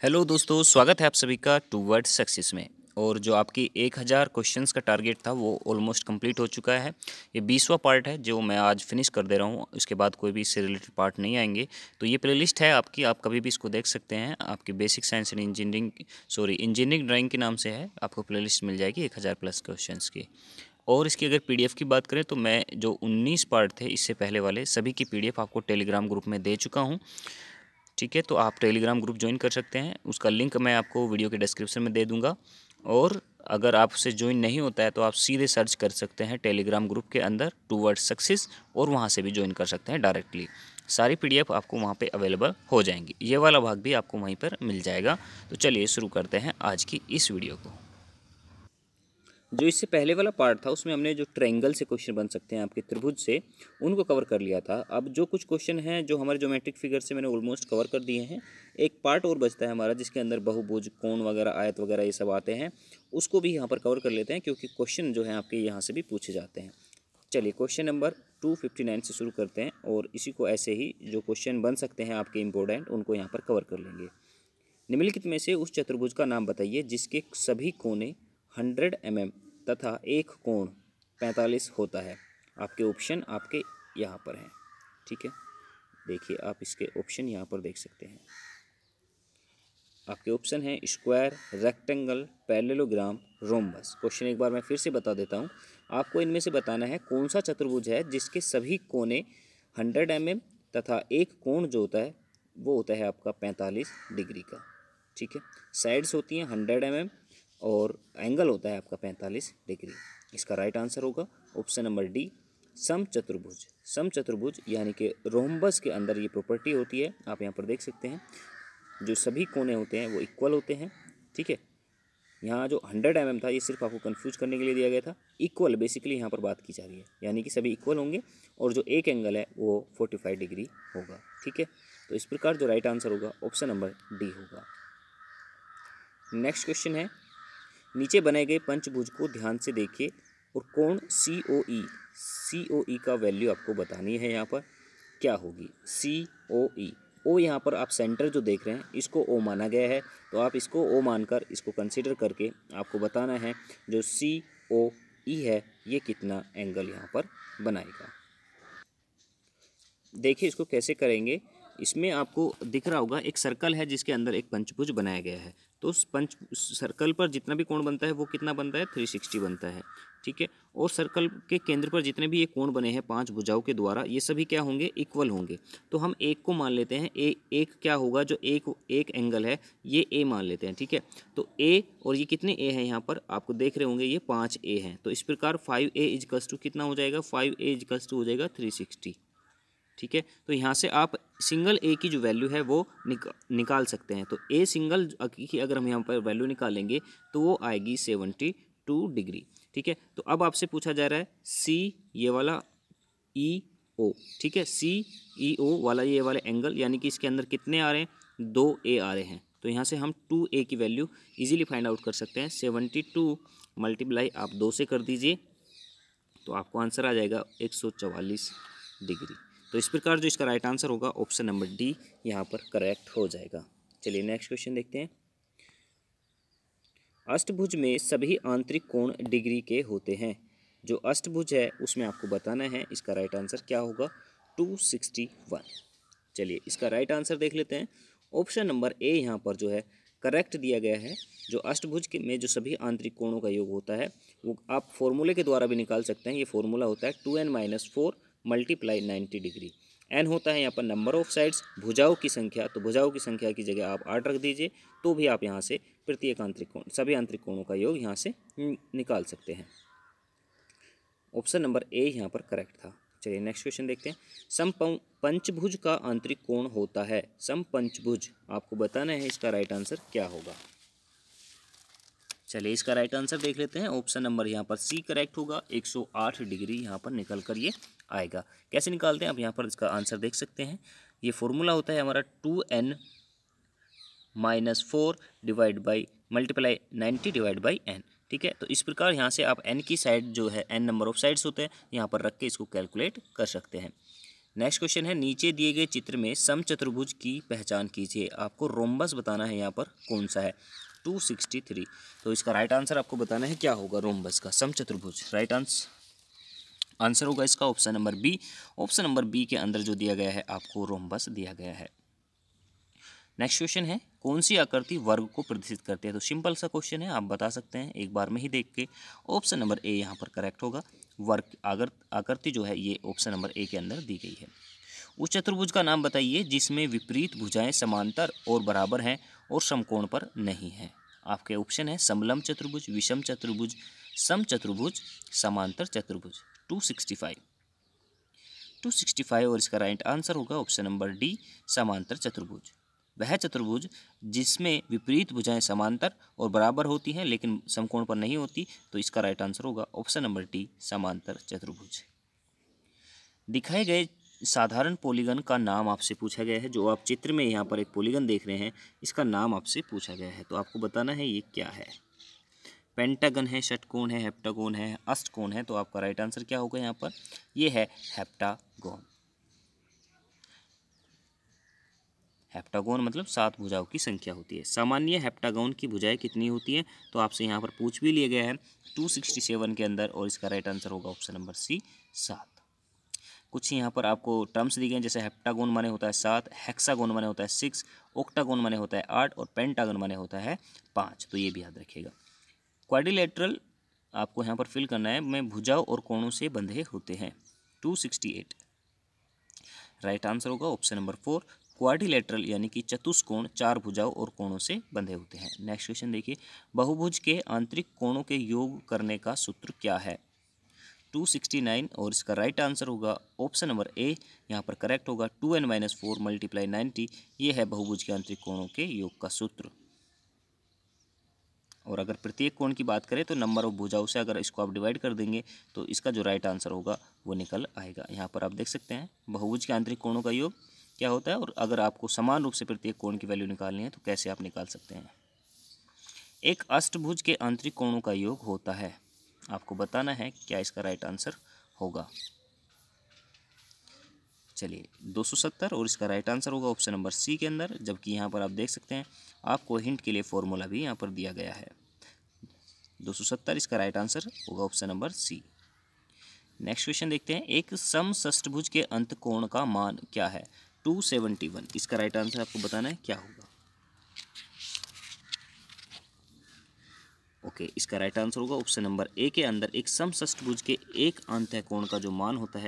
Hello दोस्तों, स्वागत है आप सभी का टूवर्ड सक्सेस में। और जो आपकी 1000 क्वेश्चंस का टारगेट था वो ऑलमोस्ट कंप्लीट हो चुका है। ये 20वां पार्ट है जो मैं आज फिनिश कर दे रहा हूँ। इसके बाद कोई भी इससे रिलेटेड पार्ट नहीं आएंगे। तो ये प्लेलिस्ट है आपकी, आप कभी भी इसको देख सकते हैं। आपकी basic science and engineering drawing के नाम से है। आपको प्लेलिस्ट मिल जाएगी 1000 प्लस क्वेश्चन की। और इसकी अगर पीडीएफ की बात करें तो मैं जो 19 पार्ट थे इससे पहले वाले सभी की पीडीएफ आपको टेलीग्राम ग्रुप में दे चुका हूँ। ठीक है, तो आप टेलीग्राम ग्रुप ज्वाइन कर सकते हैं। उसका लिंक मैं आपको वीडियो के डिस्क्रिप्शन में दे दूंगा। और अगर आपसे ज्वाइन नहीं होता है तो आप सीधे सर्च कर सकते हैं टेलीग्राम ग्रुप के अंदर टूवर्ड सक्सेस, और वहां से भी ज्वाइन कर सकते हैं डायरेक्टली। सारी पीडीएफ आपको वहां पे अवेलेबल हो जाएंगी। ये वाला भाग भी आपको वहीं पर मिल जाएगा। तो चलिए शुरू करते हैं आज की इस वीडियो को। जो इससे पहले वाला पार्ट था उसमें हमने जो ट्रायंगल से क्वेश्चन बन सकते हैं आपके त्रिभुज से, उनको कवर कर लिया था। अब जो कुछ क्वेश्चन हैं जो हमारे ज्योमेट्रिक फिगर से मैंने ऑलमोस्ट कवर कर दिए हैं। एक पार्ट और बचता है हमारा जिसके अंदर बहुभुज, कोण वगैरह, आयत वगैरह ये सब आते हैं। उसको भी यहाँ पर कवर कर लेते हैं क्योंकि क्वेश्चन जो है आपके यहाँ से भी पूछे जाते हैं। चलिए क्वेश्चन नंबर 259 से शुरू करते हैं और इसी को ऐसे ही जो क्वेश्चन बन सकते हैं आपके इंपॉर्टेंट उनको यहाँ पर कवर कर लेंगे। निम्नलिखित में से उस चतुर्भुज का नाम बताइए जिसके सभी कोने 100 mm तथा एक कोण 45 होता है। आपके ऑप्शन आपके यहाँ पर हैं। ठीक है, देखिए आप इसके ऑप्शन यहाँ पर देख सकते हैं। आपके ऑप्शन हैं square, rectangle, parallelogram, rhombus. Question एक बार मैं फिर से बता देता हूँ। आपको इनमें से बताना है कौन सा चतुर्भुज है जिसके सभी कोने 100 mm तथा एक कोण जो होता है वो होता है आपका 45 डिग्री का। ठीक है, साइड्स होती हैं 100 mm और एंगल होता है आपका 45 डिग्री। इसका राइट आंसर होगा ऑप्शन नंबर डी, समचतुर्भुज। समचतुर्भुज यानी कि रोम्बस के अंदर ये प्रॉपर्टी होती है। आप यहाँ पर देख सकते हैं जो सभी कोने होते हैं वो इक्वल होते हैं। ठीक है, यहाँ जो 100 mm था ये सिर्फ आपको कंफ्यूज करने के लिए दिया गया था। इक्वल बेसिकली यहाँ पर बात की जा रही है, यानी कि सभी इक्वल होंगे और जो एक एंगल है वो 45 डिग्री होगा। ठीक है, तो इस प्रकार जो राइट आंसर होगा ऑप्शन नंबर डी होगा। नेक्स्ट क्वेश्चन है, नीचे बनाए गए पंचभुज को ध्यान से देखिए और कोण COE का वैल्यू आपको बतानी है। यहाँ पर क्या होगी COE। ओ यहाँ पर आप सेंटर जो देख रहे हैं इसको ओ माना गया है, तो आप इसको ओ मानकर इसको कंसीडर करके आपको बताना है जो COE है ये कितना एंगल यहाँ पर बनाएगा। देखिए इसको कैसे करेंगे। इसमें आपको दिख रहा होगा एक सर्कल है जिसके अंदर एक पंचभुज बनाया गया है। तो उस सर्कल पर जितना भी कोण बनता है वो कितना बनता है 360 बनता है। ठीक है, और सर्कल के केंद्र पर जितने भी ये कोण बने हैं 5 भुजाओं के द्वारा ये सभी क्या होंगे, इक्वल होंगे। तो हम एक को मान लेते हैं एक क्या होगा जो एक एंगल है ये ए मान लेते हैं। ठीक है, तो ए और ये कितने ए हैं यहाँ पर आपको देख रहे होंगे ये 5 ए हैं। तो इस प्रकार 5a इजकल्स टू कितना हो जाएगा, 5a इजकल्स टू हो जाएगा 360। ठीक है, तो यहाँ से आप सिंगल ए की जो वैल्यू है वो निकाल सकते हैं। तो ए सिंगल की अगर हम यहाँ पर वैल्यू निकालेंगे तो वो आएगी 72 डिग्री। ठीक है, तो अब आपसे पूछा जा रहा है सी ये वाला EO। ठीक है, CEO वाला ये वाले एंगल यानी कि इसके अंदर कितने आ रहे हैं, 2a आ रहे हैं। तो यहाँ से हम 2a की वैल्यू इजीली फाइंड आउट कर सकते हैं। 72 मल्टीप्लाई आप 2 से कर दीजिए तो आपको आंसर आ जाएगा 144 डिग्री। तो इस प्रकार जो इसका राइट आंसर होगा ऑप्शन नंबर डी यहाँ पर करेक्ट हो जाएगा। चलिए नेक्स्ट क्वेश्चन देखते हैं। अष्टभुज में सभी आंतरिक कोण डिग्री के होते हैं। जो अष्टभुज है उसमें आपको बताना है इसका राइट आंसर क्या होगा, 261। चलिए इसका राइट आंसर देख लेते हैं। ऑप्शन नंबर ए यहाँ पर जो है करेक्ट दिया गया है। जो अष्टभुज के में जो सभी आंतरिक कोणों का योग होता है वो आप फॉर्मूले के द्वारा भी निकाल सकते हैं। ये फॉर्मूला होता है 2n-4 मल्टीप्लाई 90 डिग्री। एन होता है यहाँ पर नंबर ऑफ साइड्स, भुजाओं की संख्या। तो भुजाओं की संख्या की जगह आप 8 रख दीजिए तो भी आप यहाँ से प्रत्येक आंतरिक कोण सभी आंतरिक कोणों का योग यहाँ से निकाल सकते हैं। ऑप्शन नंबर ए यहाँ पर करेक्ट था। चलिए नेक्स्ट क्वेश्चन देखते हैं। समपंचभुज का आंतरिक कोण होता है। समपंचभुज आपको बताना है इसका राइट आंसर क्या होगा। चलिए इसका राइट आंसर देख लेते हैं। ऑप्शन नंबर यहाँ पर सी करेक्ट होगा, 108 डिग्री यहाँ पर निकल कर ये आएगा। कैसे निकालते हैं आप यहाँ पर इसका आंसर देख सकते हैं। ये फॉर्मूला होता है हमारा 2n-4 divide by multiply 90 divide by n। ठीक है, तो इस प्रकार यहाँ से आप n की साइड जो है n नंबर ऑफ साइड्स होते हैं यहाँ पर रख के इसको कैलकुलेट कर सकते हैं। नेक्स्ट क्वेश्चन है, नीचे दिए गए चित्र में समचतुर्भुज की पहचान कीजिए। आपको रोम्बस बताना है यहाँ पर कौन सा है, 263। तो इसका राइट आंसर आपको बताना है क्या होगा रोम्बस का, समचतुर्भुज। राइट आंसर होगा इसका option number B. Option number B के अंदर जो दिया गया है आपको रोम्बस दिया गया है। नेक्स्ट क्वेश्चन है, कौन सी आकृति वर्ग को प्रदर्शित करती है। तो सिंपल सा क्वेश्चन है, आप बता सकते हैं एक बार में ही देख के। ऑप्शन नंबर ए यहाँ पर करेक्ट होगा। वर्ग आकृति जो है ये ऑप्शन नंबर ए के अंदर दी गई है। उस चतुर्भुज का नाम बताइए जिसमें विपरीत भुजाएं समांतर और बराबर हैं और समकोण पर नहीं है। आपके ऑप्शन है समलंब चतुर्भुज, विषम चतुर्भुज, समचतुर्भुज, समांतर चतुर्भुज। 265 और इसका राइट आंसर होगा ऑप्शन नंबर डी, समांतर चतुर्भुज। वह चतुर्भुज जिसमें विपरीत भुजाएं समांतर और बराबर होती हैं लेकिन समकोण पर नहीं होती, तो इसका राइट आंसर होगा ऑप्शन नंबर डी, समांतर चतुर्भुज। दिखाए गए साधारण पॉलीगन का नाम आपसे पूछा गया है। जो आप चित्र में यहाँ पर एक पॉलीगन देख रहे हैं, इसका नाम आपसे पूछा गया है, तो आपको बताना है ये क्या है। पेंटागन है, षटकोण है, हेप्टागोन है, अष्टकोण है। तो आपका राइट आंसर क्या होगा यहाँ पर, ये है हेप्टागोन। हेप्टागोन मतलब 7 भुजाओं की संख्या होती है। सामान्य हेप्टागोन की भुजाएं कितनी होती हैं, तो आपसे यहाँ पर पूछ भी लिया गया है 267 के अंदर, और इसका राइट आंसर होगा ऑप्शन नंबर सी, 7। कुछ यहाँ पर आपको टर्म्स दी गए हैं, जैसे हेप्टागोन माने होता है 7, हेक्सागोन माने होता है 6, ऑक्टागोन माने होता है 8 और पेंटागन माने होता है 5। तो ये भी याद रखिएगा। क्वाड्रिलेटरल आपको यहाँ पर फिल करना है, में भुजाओं और कोणों से बंधे होते हैं। 268 राइट आंसर होगा ऑप्शन नंबर 4। क्वाड्रिलेटरल यानी कि चतुष्कोण 4 भुजाओं और कोणों से बंधे होते हैं। नेक्स्ट क्वेश्चन देखिए, बहुभुज के आंतरिक कोणों के योग करने का सूत्र क्या है। 269 और इसका राइट आंसर होगा ऑप्शन नंबर ए, यहाँ पर करेक्ट होगा 2n-4 × 90। ये है बहुभुज के आंतरिक कोणों के योग का सूत्र। और अगर प्रत्येक कोण की बात करें तो नंबर ऑफ भुजाओं से अगर इसको आप डिवाइड कर देंगे तो इसका जो राइट आंसर होगा वो निकल आएगा। यहाँ पर आप देख सकते हैं बहुभुज के आंतरिक कोणों का योग क्या होता है, और अगर आपको समान रूप से प्रत्येक कोण की वैल्यू निकालनी है तो कैसे आप निकाल सकते हैं। एक अष्टभुज के आंतरिक कोणों का योग होता है। आपको बताना है क्या इसका राइट आंसर होगा। चलिए 270 और इसका राइट आंसर होगा ऑप्शन नंबर सी के अंदर, जबकि यहाँ पर आप देख सकते हैं आपको हिंट के लिए फॉर्मूला भी यहाँ पर दिया गया है। 270 इसका राइट आंसर होगा option number C. Next question देखते हैं, एक समषष्ठभुज के अंत कोण का मान क्या है। 271 इसका राइट आंसर आपको बताना है क्या होगा। ओके, इसका राइट आंसर होगा ऑप्शन नंबर ए के अंदर, एक समषष्ठभुज के एक अंतःकोण का जो मान होता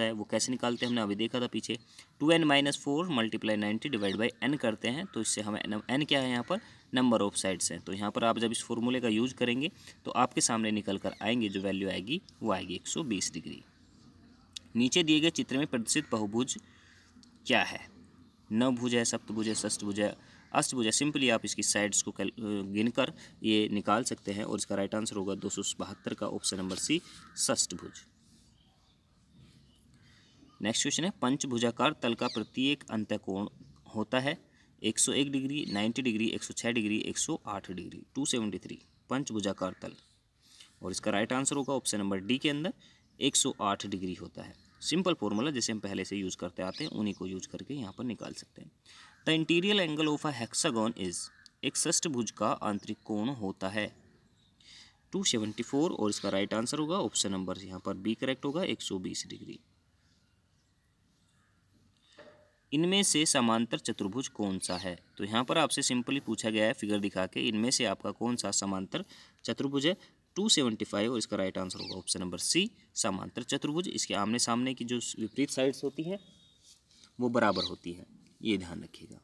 है, वो कैसे निकालते हैं हमने अभी देखा था पीछे। 2n-4 × 90 / n करते हैं, तो इससे हमें n क्या है यहाँ पर, नंबर ऑफ साइड्स हैं। तो यहाँ पर आप जब इस फॉर्मूले का यूज करेंगे तो आपके सामने निकल कर आएंगे जो वैल्यू आएगी वो आएगी 120 डिग्री। नीचे दिए गए चित्र में प्रदर्शित बहुभुज क्या है। नवभुज है, सप्तभुज है, षष्ठभुज है, अष्टभुज है। सिंपली आप इसकी साइड्स को गिनकर ये निकाल सकते हैं, और इसका राइट आंसर होगा 272 का ऑप्शन नंबर सी, षष्ठभुज। नेक्स्ट क्वेश्चन है, पंचभुजाकार तल का प्रत्येक अंतःकोण होता है 101 डिग्री, 90 डिग्री, 106 डिग्री, 108 डिग्री। 273 पंचभुजाकार तल, और इसका राइट आंसर होगा ऑप्शन नंबर डी के अंदर 108 डिग्री होता है। सिंपल फॉर्मूला जैसे हम पहले से यूज करते आते हैं उन्हीं को यूज करके यहाँ पर निकाल सकते हैं। The interior angle of a hexagon is, एक षष्ठभुज का आंतरिक कोण होता है 274, और इसका राइट आंसर होगा ऑप्शन नंबर यहाँ पर बी करेक्ट होगा 120 डिग्री। इनमें से समांतर चतुर्भुज कौन सा है। तो यहाँ पर आपसे सिंपली पूछा गया है फिगर दिखा के, इनमें से आपका कौन सा समांतर चतुर्भुज है। 275 और इसका राइट आंसर होगा ऑप्शन नंबर सी, समांतर चतुर्भुज। इसके आमने सामने की जो विपरीत साइड्स होती हैं वो बराबर होती है, ये ध्यान रखिएगा।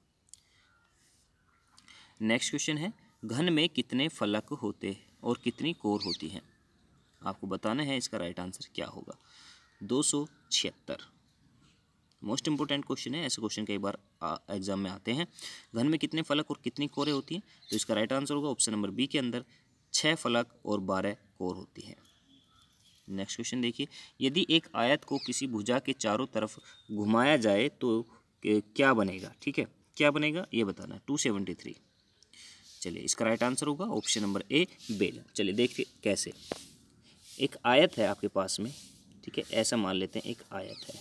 नेक्स्ट क्वेश्चन है, घन में कितने फलक होते और कितनी कोर होती हैं। आपको बताना है इसका राइट आंसर क्या होगा। 276 मोस्ट इंपोर्टेंट क्वेश्चन है, ऐसे क्वेश्चन कई बार एग्जाम में आते हैं। घन में कितने फलक और कितनी कोरें होती हैं, तो इसका राइट आंसर होगा ऑप्शन नंबर बी के अंदर 6 फलक और 12 कोर होती है। नेक्स्ट क्वेश्चन देखिए, यदि एक आयत को किसी भुजा के चारों तरफ घुमाया जाए तो क्या बनेगा। ठीक है, क्या बनेगा ये बताना है। 273। चलिए इसका राइट आंसर होगा ऑप्शन नंबर ए, बेल। चलिए देखिए कैसे। एक आयत है आपके पास में, ठीक है, ऐसा मान लेते हैं एक आयत है।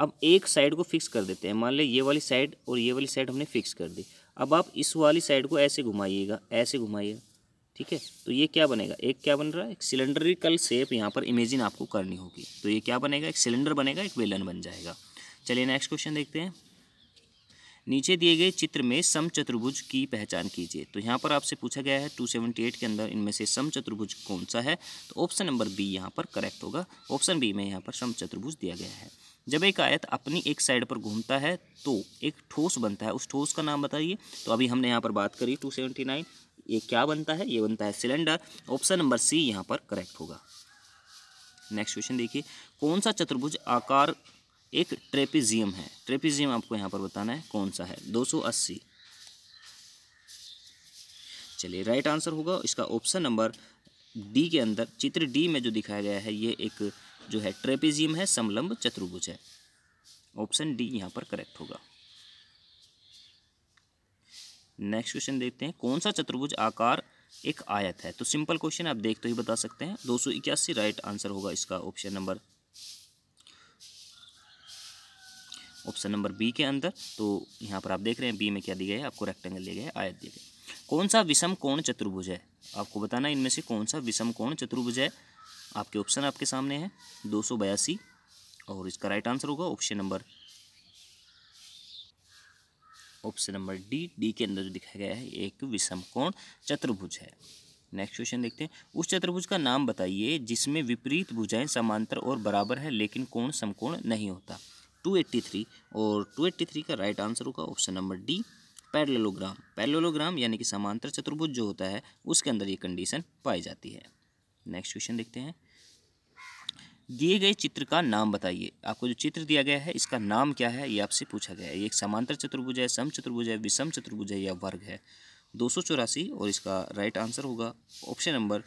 अब एक साइड को फिक्स कर देते हैं, मान ले ये वाली साइड और ये वाली साइड हमने फिक्स कर दी। अब आप इस वाली साइड को ऐसे घुमाइएगा, ऐसे घुमाइएगा, ठीक है। तो ये क्या बनेगा, एक क्या बन रहा है, एक सिलेंड्रिकल शेप यहाँ पर इमेजिन आपको करनी होगी। तो ये क्या बनेगा, एक सिलेंडर बनेगा, एक बेलन बन जाएगा। चलिए नेक्स्ट क्वेश्चन देखते हैं। नीचे दिए गए चित्र में समचतुर्भुज की पहचान कीजिए। तो यहाँ पर आपसे पूछा गया है 278 के अंदर इनमें से समचतुर्भुज कौन सा है। तो ऑप्शन नंबर बी यहाँ पर करेक्ट होगा। ऑप्शन बी में यहाँ पर समचतुर्भुज दिया गया है। जब एक आयत अपनी एक साइड पर घूमता है तो एक ठोस बनता है, उस ठोस का नाम बताइए। तो अभी हमने यहाँ पर बात करी 279, ये क्या बनता है, ये बनता है सिलेंडर। ऑप्शन नंबर सी यहाँ पर करेक्ट होगा। नेक्स्ट क्वेश्चन देखिए, कौन सा चतुर्भुज आकार एक ट्रेपेजियम है। ट्रेपेजियम आपको यहाँ पर बताना है कौन सा है। 280। चलिए राइट आंसर होगा इसका ऑप्शन नंबर डी के अंदर, चित्र डी में जो दिखाया गया है ये एक जो है ट्रेपेजियम है, समलंब चतुर्भुज है। ऑप्शन डी यहाँ पर करेक्ट होगा। नेक्स्ट क्वेश्चन देखते हैं, कौन सा चतुर्भुज आकार एक आयत है। तो सिंपल क्वेश्चन आप देख तो ही बता सकते हैं। 281 राइट आंसर होगा इसका ऑप्शन नंबर बी के अंदर। तो यहाँ पर आप देख रहे हैं बी में क्या दिया गया है, आपको रेक्टेंगल दिया गया है, आयत दिया गया है। कौन सा विषम कोण चतुर्भुज है, आपको बताना है इनमें से कौन सा विषम कोण चतुर्भुज है। आपके ऑप्शन आपके सामने है 282 और इसका राइट आंसर होगा ऑप्शन नंबर डी के अंदर जो दिखाया गया है एक विषम कोण चतुर्भुज है। नेक्स्ट क्वेश्चन देखते हैं, उस चतुर्भुज का नाम बताइए जिसमें विपरीत भुजाएं समांतर और बराबर है लेकिन कोण समकोण नहीं होता। 283 और 283 का राइट आंसर होगा option number D parallelogram. Parallelogram यानी कि समांतर चतुर्भुज जो होता है उसके अंदर ये कंडीशन पाई जाती है। नेक्स्ट क्वेश्चन देखते हैं, दिए गए चित्र का नाम बताइए। आपको जो चित्र दिया गया है इसका नाम क्या है ये आपसे पूछा गया है। ये एक समांतर चतुर्भुज है, समचतुर्भुज है, विषम चतुर्भुज है या वर्ग है। 284 और इसका राइट आंसर होगा ऑप्शन नंबर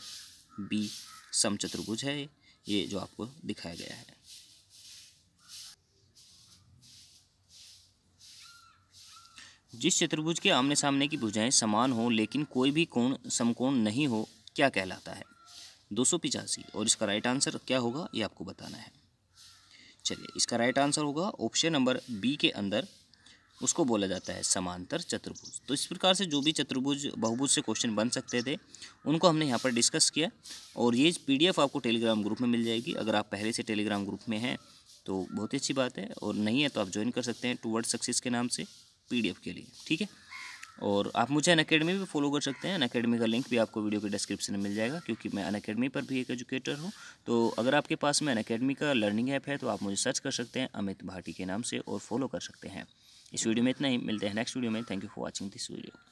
बी समचतुर्भुज है, ये जो आपको दिखाया गया है। जिस चतुर्भुज के आमने सामने की भुजाएं समान हो लेकिन कोई भी कोण समकोण नहीं हो क्या कहलाता है। 285 और इसका राइट आंसर क्या होगा ये आपको बताना है। चलिए इसका राइट आंसर होगा ऑप्शन नंबर बी के अंदर, उसको बोला जाता है समांतर चतुर्भुज। तो इस प्रकार से जो भी चतुर्भुज बहुभुज से क्वेश्चन बन सकते थे उनको हमने यहाँ पर डिस्कस किया और ये PDF आपको टेलीग्राम ग्रुप में मिल जाएगी। अगर आप पहले से टेलीग्राम ग्रुप में हैं तो बहुत ही अच्छी बात है, और नहीं है तो आप ज्वाइन कर सकते हैं टूवर्ड सक्सेस के नाम से PDF के लिए, ठीक है। और आप मुझे अनअकैडमी भी फॉलो कर सकते हैं। अनअकैडमी का लिंक भी आपको वीडियो के डिस्क्रिप्शन में मिल जाएगा, क्योंकि मैं अनअकैडमी पर भी एक एजुकेटर हूं। तो अगर आपके पास में अनअकैडमी का लर्निंग ऐप है तो आप मुझे सर्च कर सकते हैं अमित भाटी के नाम से और फॉलो कर सकते हैं। इस वीडियो में इतना ही, मिलते हैं नेक्स्ट वीडियो में। Thank you for watching this video.